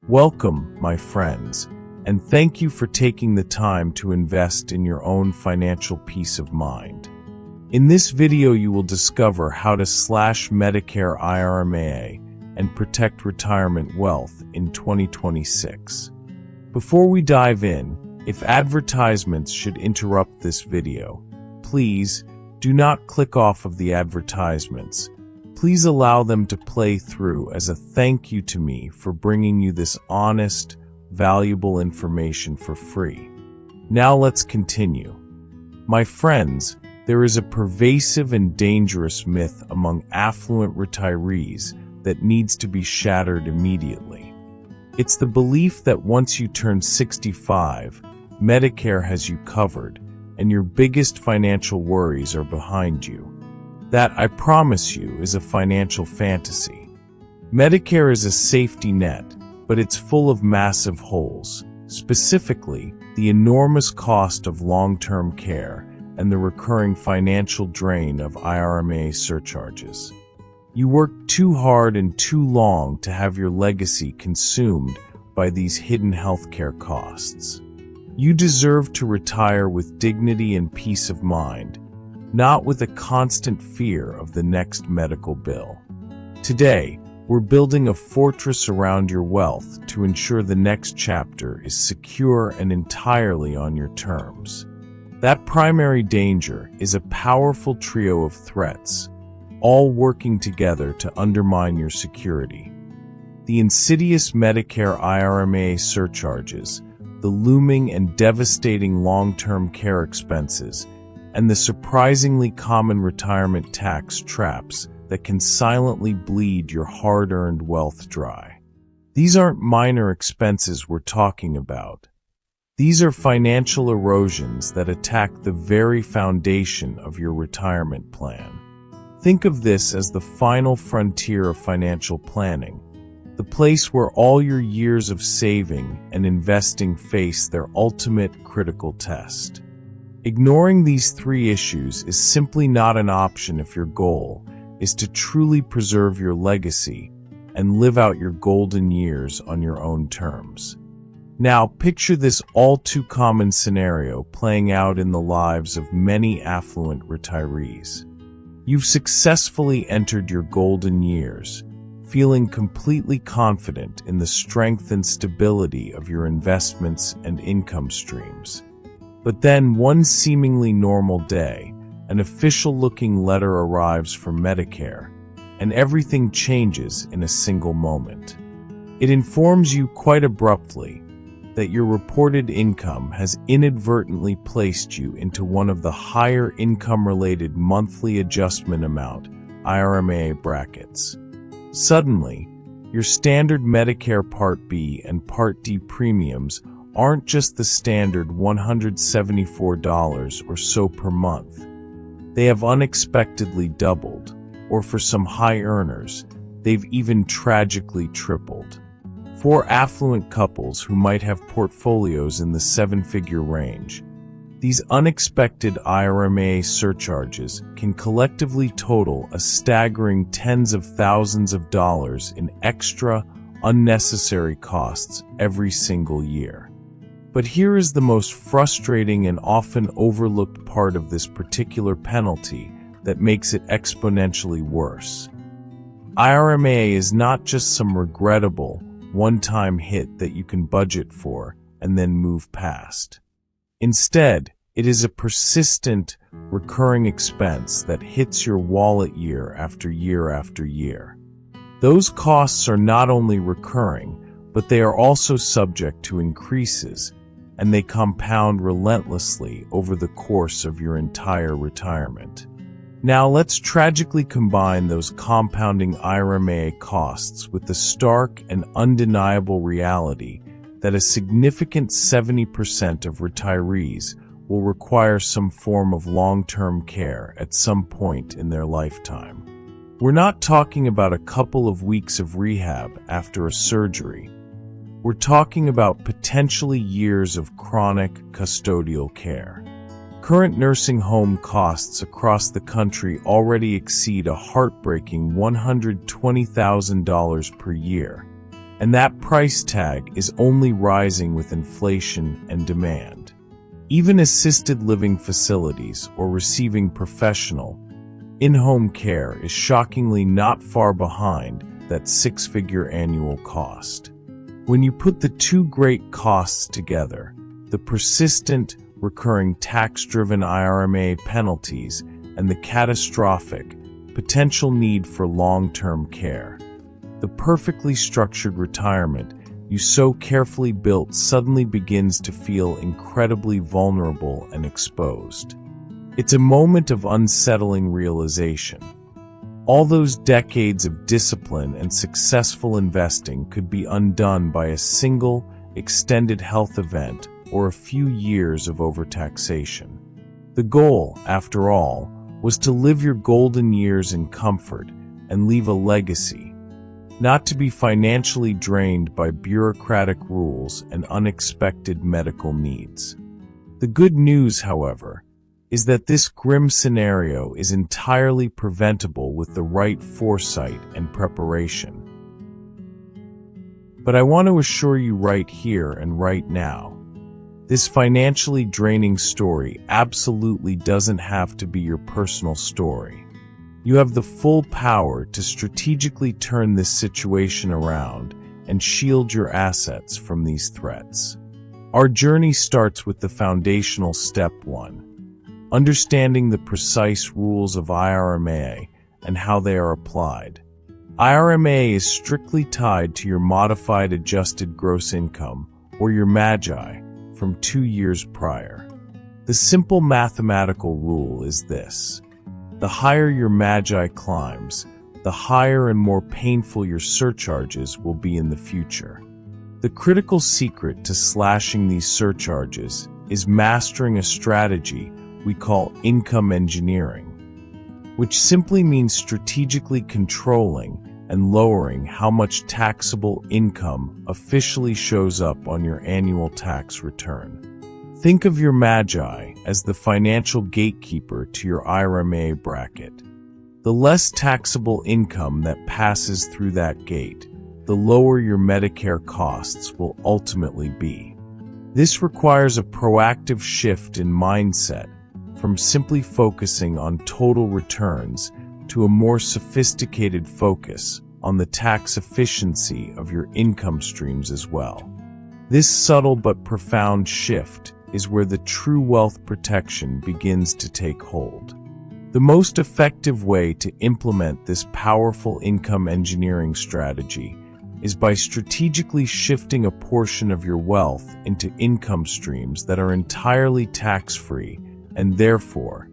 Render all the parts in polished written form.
Welcome, my friends, and thank you for taking the time to invest in your own financial peace of mind. In this video, you will discover how to slash Medicare IRMAA and protect retirement wealth in 2026. Before we dive in, if advertisements should interrupt this video, please do not click off of the advertisements. Please allow them to play through as a thank you to me for bringing you this honest, valuable information for free. Now let's continue. My friends, there is a pervasive and dangerous myth among affluent retirees that needs to be shattered immediately. It's the belief that once you turn 65, Medicare has you covered, and your biggest financial worries are behind you. That, I promise you, is a financial fantasy. Medicare is a safety net, but it's full of massive holes, specifically the enormous cost of long-term care and the recurring financial drain of IRMAA surcharges. You work too hard and too long to have your legacy consumed by these hidden healthcare costs. You deserve to retire with dignity and peace of mind, not with a constant fear of the next medical bill. Today, we're building a fortress around your wealth to ensure the next chapter is secure and entirely on your terms. That primary danger is a powerful trio of threats, all working together to undermine your security. The insidious Medicare IRMAA surcharges, the looming and devastating long-term care expenses, and the surprisingly common retirement tax traps that can silently bleed your hard-earned wealth dry. These aren't minor expenses we're talking about. These are financial erosions that attack the very foundation of your retirement plan. Think of this as the final frontier of financial planning, the place where all your years of saving and investing face their ultimate critical test. Ignoring these three issues is simply not an option if your goal is to truly preserve your legacy and live out your golden years on your own terms. Now, picture this all-too-common scenario playing out in the lives of many affluent retirees. You've successfully entered your golden years, feeling completely confident in the strength and stability of your investments and income streams. But then, one seemingly normal day, an official-looking letter arrives from Medicare, and everything changes in a single moment. It informs you quite abruptly that your reported income has inadvertently placed you into one of the higher income-related monthly adjustment amount IRMAA brackets. Suddenly, your standard Medicare Part B and Part D premiums aren't just the standard $174 or so per month. They have unexpectedly doubled, or for some high earners, they've even tragically tripled. For affluent couples who might have portfolios in the seven-figure range, these unexpected IRMAA surcharges can collectively total a staggering tens of thousands of dollars in extra, unnecessary costs every single year. But here is the most frustrating and often overlooked part of this particular penalty that makes it exponentially worse. IRMAA is not just some regrettable, one-time hit that you can budget for and then move past. Instead, it is a persistent, recurring expense that hits your wallet year after year after year. Those costs are not only recurring, but they are also subject to increases, and they compound relentlessly over the course of your entire retirement. Now let's tragically combine those compounding IRMAA costs with the stark and undeniable reality that a significant 70% of retirees will require some form of long-term care at some point in their lifetime. We're not talking about a couple of weeks of rehab after a surgery. We're talking about potentially years of chronic custodial care. Current nursing home costs across the country already exceed a heartbreaking $120,000 per year, and that price tag is only rising with inflation and demand. Even assisted living facilities or receiving professional, in-home care is shockingly not far behind that six-figure annual cost. When you put the two great costs together, the persistent, recurring tax-driven IRMAA penalties and the catastrophic, potential need for long-term care, the perfectly structured retirement you so carefully built suddenly begins to feel incredibly vulnerable and exposed. It's a moment of unsettling realization. All those decades of discipline and successful investing could be undone by a single, extended health event or a few years of overtaxation. The goal, after all, was to live your golden years in comfort and leave a legacy, not to be financially drained by bureaucratic rules and unexpected medical needs. The good news, however, is that this grim scenario is entirely preventable with the right foresight and preparation. But I want to assure you right here and right now, this financially draining story absolutely doesn't have to be your personal story. You have the full power to strategically turn this situation around and shield your assets from these threats. Our journey starts with the foundational step 1, understanding the precise rules of IRMAA and how they are applied. IRMAA is strictly tied to your modified adjusted gross income, or your MAGI, from 2 years prior. The simple mathematical rule is this: the higher your MAGI climbs, the higher and more painful your surcharges will be in the future. The critical secret to slashing these surcharges is mastering a strategy we call income engineering, which simply means strategically controlling and lowering how much taxable income officially shows up on your annual tax return. Think of your MAGI as the financial gatekeeper to your IRMAA bracket. The less taxable income that passes through that gate, the lower your Medicare costs will ultimately be. This requires a proactive shift in mindset from simply focusing on total returns to a more sophisticated focus on the tax efficiency of your income streams as well. This subtle but profound shift is where the true wealth protection begins to take hold. The most effective way to implement this powerful income engineering strategy is by strategically shifting a portion of your wealth into income streams that are entirely tax-free and therefore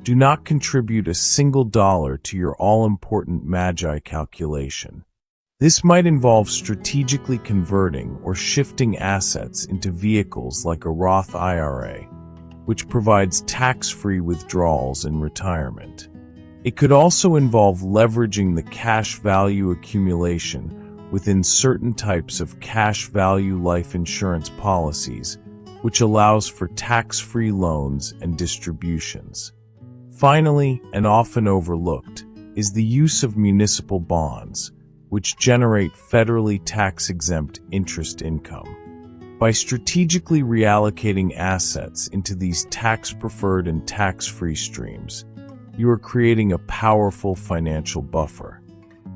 do not contribute a single dollar to your all-important MAGI calculation. This might involve strategically converting or shifting assets into vehicles like a Roth IRA, which provides tax-free withdrawals in retirement. It could also involve leveraging the cash value accumulation within certain types of cash value life insurance policies, which allows for tax-free loans and distributions. Finally, and often overlooked, is the use of municipal bonds, which generate federally tax-exempt interest income. By strategically reallocating assets into these tax-preferred and tax-free streams, you are creating a powerful financial buffer.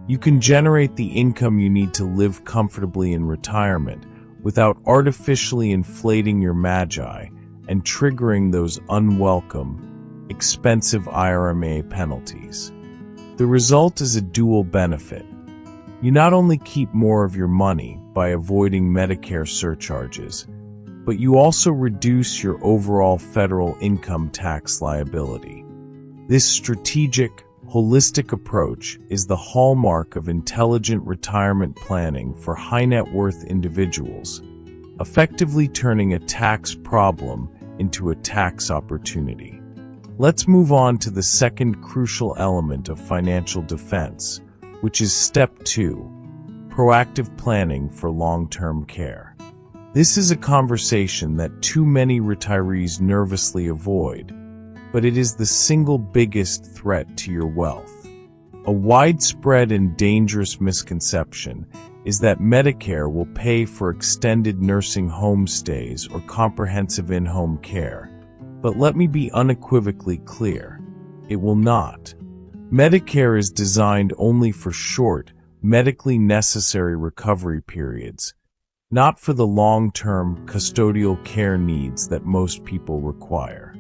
You can generate the income you need to live comfortably in retirement without artificially inflating your MAGI and triggering those unwelcome, expensive IRMAA penalties. The result is a dual benefit. You not only keep more of your money by avoiding Medicare surcharges, but you also reduce your overall federal income tax liability. This strategic, holistic approach is the hallmark of intelligent retirement planning for high-net-worth individuals, effectively turning a tax problem into a tax opportunity. Let's move on to the second crucial element of financial defense, which is Step 2, proactive planning for long-term care. This is a conversation that too many retirees nervously avoid, but it is the single biggest threat to your wealth. A widespread and dangerous misconception is that Medicare will pay for extended nursing home stays or comprehensive in-home care. But let me be unequivocally clear. It will not. Medicare is designed only for short, medically necessary recovery periods, not for the long-term custodial care needs that most people require.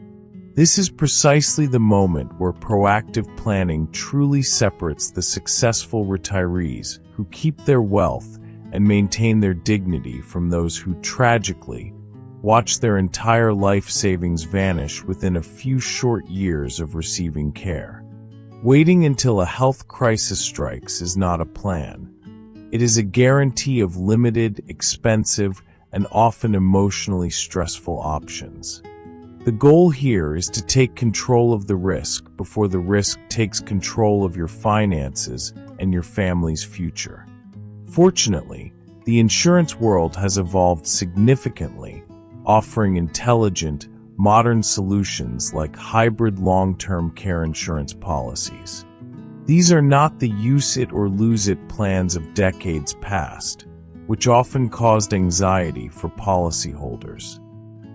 This is precisely the moment where proactive planning truly separates the successful retirees who keep their wealth and maintain their dignity from those who tragically watch their entire life savings vanish within a few short years of receiving care. Waiting until a health crisis strikes is not a plan. It is a guarantee of limited, expensive, and often emotionally stressful options. The goal here is to take control of the risk before the risk takes control of your finances and your family's future. Fortunately, the insurance world has evolved significantly, offering intelligent, modern solutions like hybrid long-term care insurance policies. These are not the use it or lose it plans of decades past, which often caused anxiety for policyholders.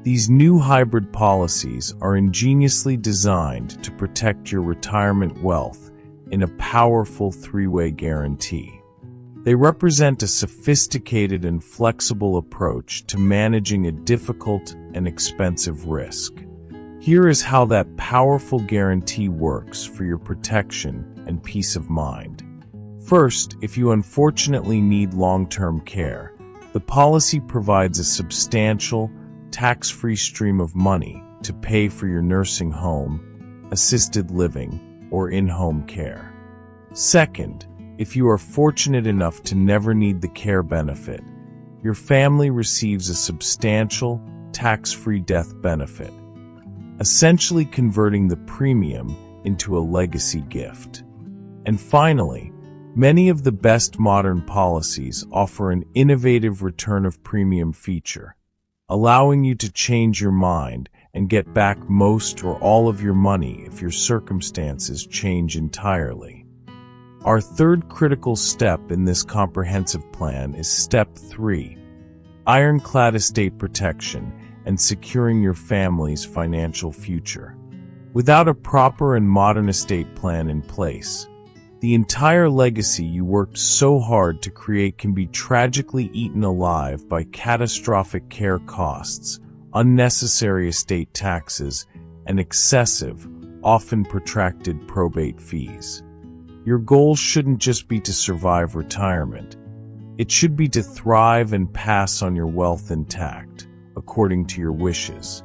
These new hybrid policies are ingeniously designed to protect your retirement wealth in a powerful three-way guarantee. They represent a sophisticated and flexible approach to managing a difficult and expensive risk. Here is how that powerful guarantee works for your protection and peace of mind. First, if you unfortunately need long-term care, the policy provides a substantial, tax-free stream of money to pay for your nursing home, assisted living, or in-home care. Second, if you are fortunate enough to never need the care benefit, your family receives a substantial, tax-free death benefit, essentially converting the premium into a legacy gift. And finally, many of the best modern policies offer an innovative return of premium feature, allowing you to change your mind and get back most or all of your money if your circumstances change entirely. Our third critical step in this comprehensive plan is Step 3, ironclad estate protection and securing your family's financial future. Without a proper and modern estate plan in place, the entire legacy you worked so hard to create can be tragically eaten alive by catastrophic care costs, unnecessary estate taxes, and excessive, often protracted probate fees. Your goal shouldn't just be to survive retirement. It should be to thrive and pass on your wealth intact, according to your wishes.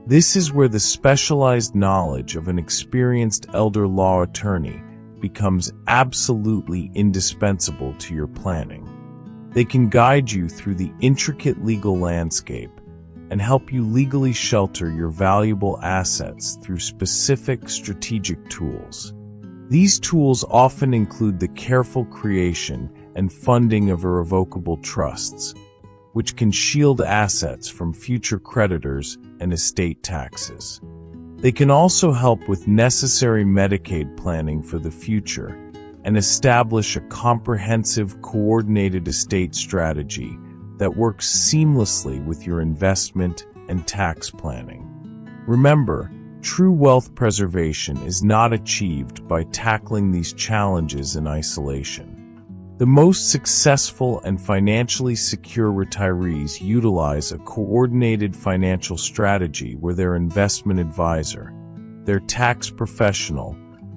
This is where the specialized knowledge of an experienced elder law attorney becomes absolutely indispensable to your planning. They can guide you through the intricate legal landscape and help you legally shelter your valuable assets through specific strategic tools. These tools often include the careful creation and funding of irrevocable trusts, which can shield assets from future creditors and estate taxes. They can also help with necessary Medicaid planning for the future and establish a comprehensive, coordinated estate strategy that works seamlessly with your investment and tax planning. Remember, true wealth preservation is not achieved by tackling these challenges in isolation. The most successful and financially secure retirees utilize a coordinated financial strategy where their investment advisor, their tax professional,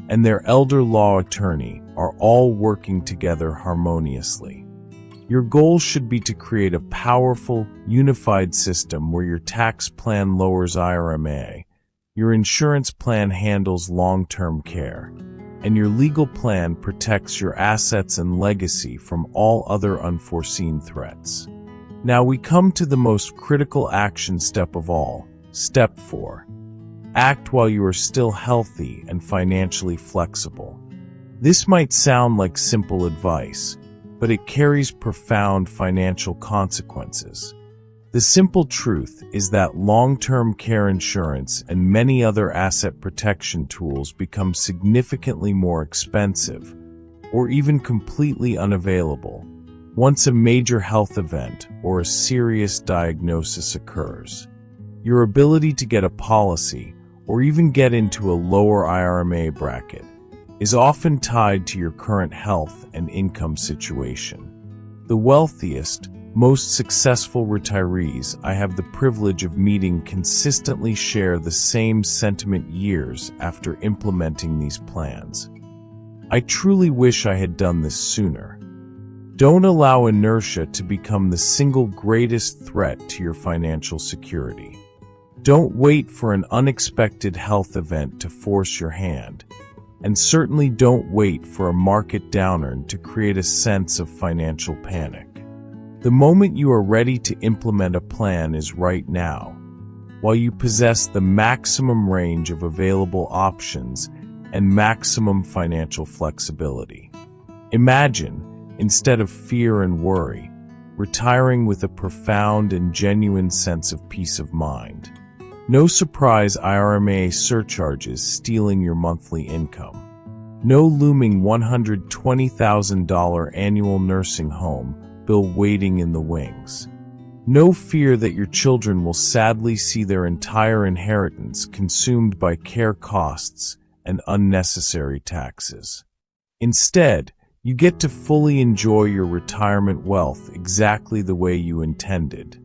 and their elder law attorney are all working together harmoniously. Your goal should be to create a powerful, unified system where your tax plan lowers IRMAA, your insurance plan handles long-term care, and your legal plan protects your assets and legacy from all other unforeseen threats. Now we come to the most critical action step of all, Step 4. Act while you are still healthy and financially flexible. This might sound like simple advice, but it carries profound financial consequences. The simple truth is that long-term care insurance and many other asset protection tools become significantly more expensive, or even completely unavailable, once a major health event or a serious diagnosis occurs. Your ability to get a policy or even get into a lower IRMAA bracket is often tied to your current health and income situation. The wealthiest, most successful retirees I have the privilege of meeting consistently share the same sentiment years after implementing these plans. I truly wish I had done this sooner. Don't allow inertia to become the single greatest threat to your financial security. Don't wait for an unexpected health event to force your hand, and certainly don't wait for a market downturn to create a sense of financial panic. The moment you are ready to implement a plan is right now, while you possess the maximum range of available options and maximum financial flexibility. Imagine, instead of fear and worry, retiring with a profound and genuine sense of peace of mind. No surprise IRMAA surcharges stealing your monthly income. No looming $120,000 annual nursing home bill waiting in the wings. No fear that your children will sadly see their entire inheritance consumed by care costs and unnecessary taxes. Instead, you get to fully enjoy your retirement wealth exactly the way you intended.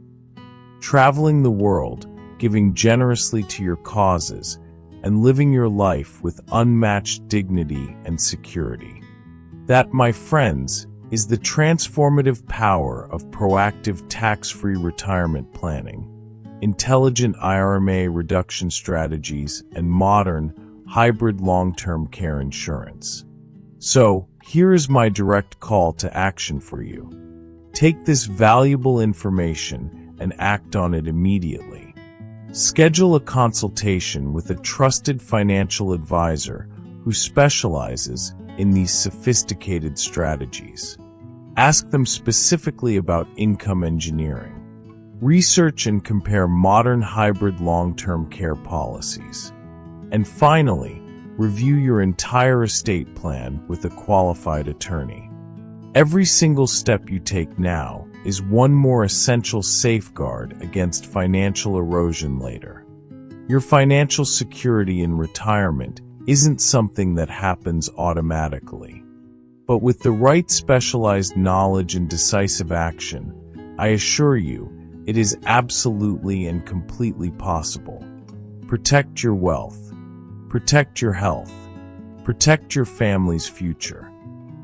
Traveling the world, giving generously to your causes, and living your life with unmatched dignity and security. That, my friends, is the transformative power of proactive tax-free retirement planning, intelligent IRMAA reduction strategies, and modern, hybrid long-term care insurance. So, here is my direct call to action for you. Take this valuable information and act on it immediately. Schedule a consultation with a trusted financial advisor who specializes in these sophisticated strategies. Ask them specifically about income engineering. Research and compare modern hybrid long-term care policies. And finally, review your entire estate plan with a qualified attorney. Every single step you take now is one more essential safeguard against financial erosion later. Your financial security in retirement isn't something that happens automatically. But with the right specialized knowledge and decisive action, I assure you, it is absolutely and completely possible. Protect your wealth. Protect your health. Protect your family's future.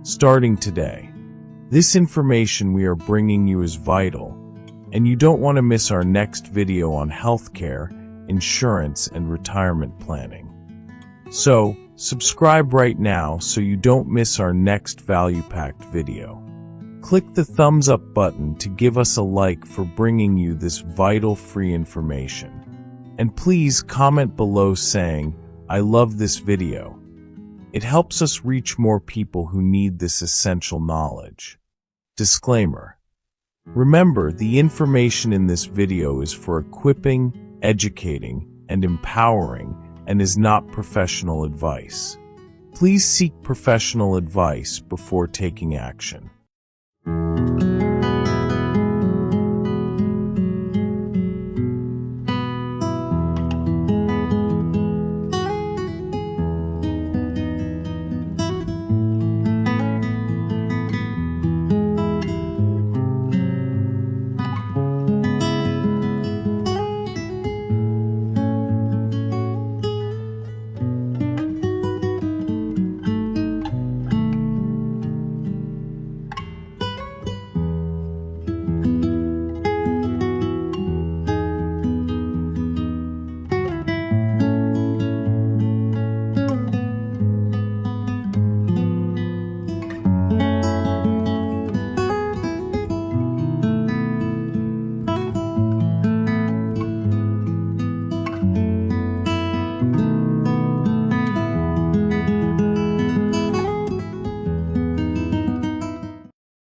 Starting today. This information we are bringing you is vital, and you don't want to miss our next video on healthcare, insurance, and retirement planning. So, subscribe right now so you don't miss our next value-packed video. Click the thumbs up button to give us a like for bringing you this vital free information. And please comment below saying, "I love this video." It helps us reach more people who need this essential knowledge. Disclaimer. Remember, the information in this video is for equipping, educating, and empowering, and is not professional advice. Please seek professional advice before taking action.